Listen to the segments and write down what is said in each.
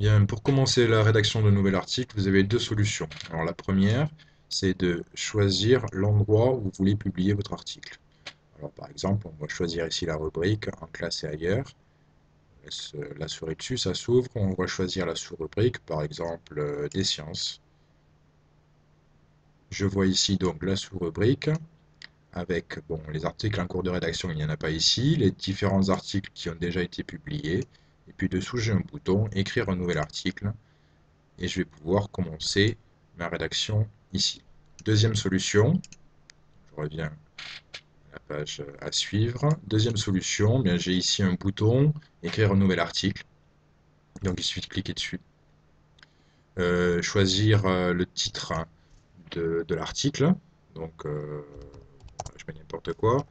Bien, pour commencer la rédaction d'un nouvel article, vous avez deux solutions. Alors la première, c'est de choisir l'endroit où vous voulez publier votre article. Alors par exemple, on va choisir ici la rubrique en classe et ailleurs. On laisse la souris dessus, ça s'ouvre. On va choisir la sous-rubrique, par exemple des sciences. Je vois ici donc la sous-rubrique avec les articles en cours de rédaction, il n'y en a pas ici, les différents articles qui ont déjà été publiés. Et puis dessous, j'ai un bouton écrire un nouvel article. Et je vais pouvoir commencer ma rédaction ici. Deuxième solution, je reviens à la page à suivre. Deuxième solution, bien j'ai ici un bouton écrire un nouvel article. Donc il suffit de cliquer dessus. Choisir le titre de l'article. Donc je mets n'importe quoi.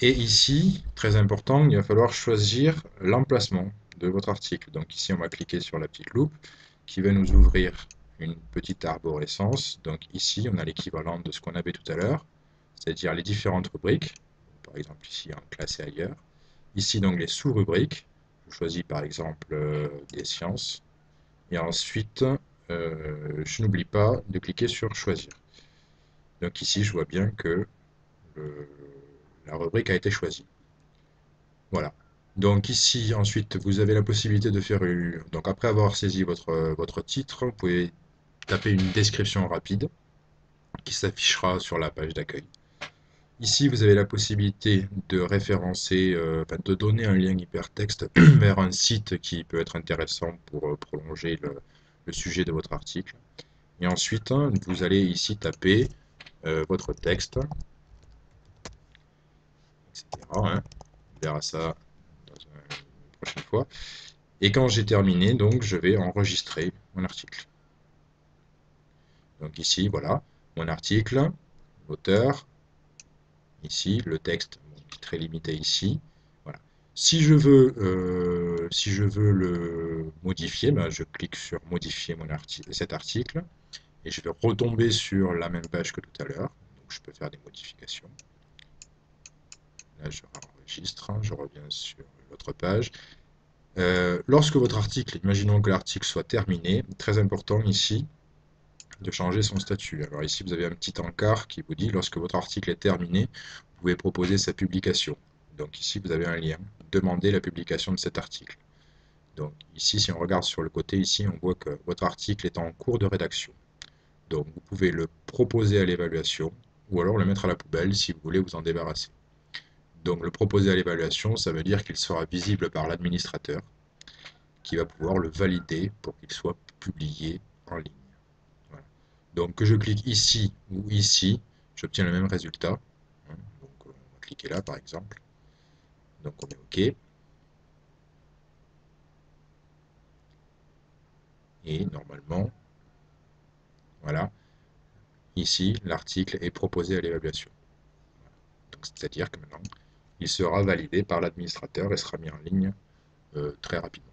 Et ici, très important, il va falloir choisir l'emplacement de votre article. Donc ici, on va cliquer sur la petite loupe qui va nous ouvrir une petite arborescence. Donc ici, on a l'équivalent de ce qu'on avait tout à l'heure, c'est-à-dire les différentes rubriques. Par exemple ici, en classe et ailleurs. Ici, donc les sous-rubriques. Je choisis par exemple des sciences. Et ensuite, je n'oublie pas de cliquer sur choisir. Donc ici, je vois bien que le- la rubrique a été choisie. Voilà. Donc ici, ensuite, vous avez la possibilité de faire une... Donc après avoir saisi votre titre, vous pouvez taper une description rapide qui s'affichera sur la page d'accueil. Ici, vous avez la possibilité de référencer, de donner un lien hypertexte vers un site qui peut être intéressant pour prolonger le sujet de votre article. Et ensuite, vous allez ici taper votre texte, etc., hein. On verra ça dans une prochaine fois. Et quand j'ai terminé, donc, je vais enregistrer mon article. Donc ici, voilà, mon article, l'auteur, ici, le texte, bon, qui est très limité ici. Voilà. Si je veux le modifier, ben, je clique sur modifier cet article et je vais retomber sur la même page que tout à l'heure. Donc je peux faire des modifications. Là, je enregistre, je reviens sur l'autre page. Lorsque votre article, imaginons que l'article soit terminé, très important ici, de changer son statut. Alors ici, vous avez un petit encart qui vous dit, lorsque votre article est terminé, vous pouvez proposer sa publication. Donc ici, vous avez un lien, demander la publication de cet article. Donc ici, si on regarde sur le côté, ici, on voit que votre article est en cours de rédaction. Donc vous pouvez le proposer à l'évaluation, ou alors le mettre à la poubelle si vous voulez vous en débarrasser. Donc le proposer à l'évaluation, ça veut dire qu'il sera visible par l'administrateur, qui va pouvoir le valider pour qu'il soit publié en ligne. Voilà. Donc que je clique ici ou ici, j'obtiens le même résultat. Donc on va cliquer là par exemple. Donc on met OK. Et normalement, voilà, ici l'article est proposé à l'évaluation. Donc c'est-à-dire que maintenant, il sera validé par l'administrateur et sera mis en ligne très rapidement.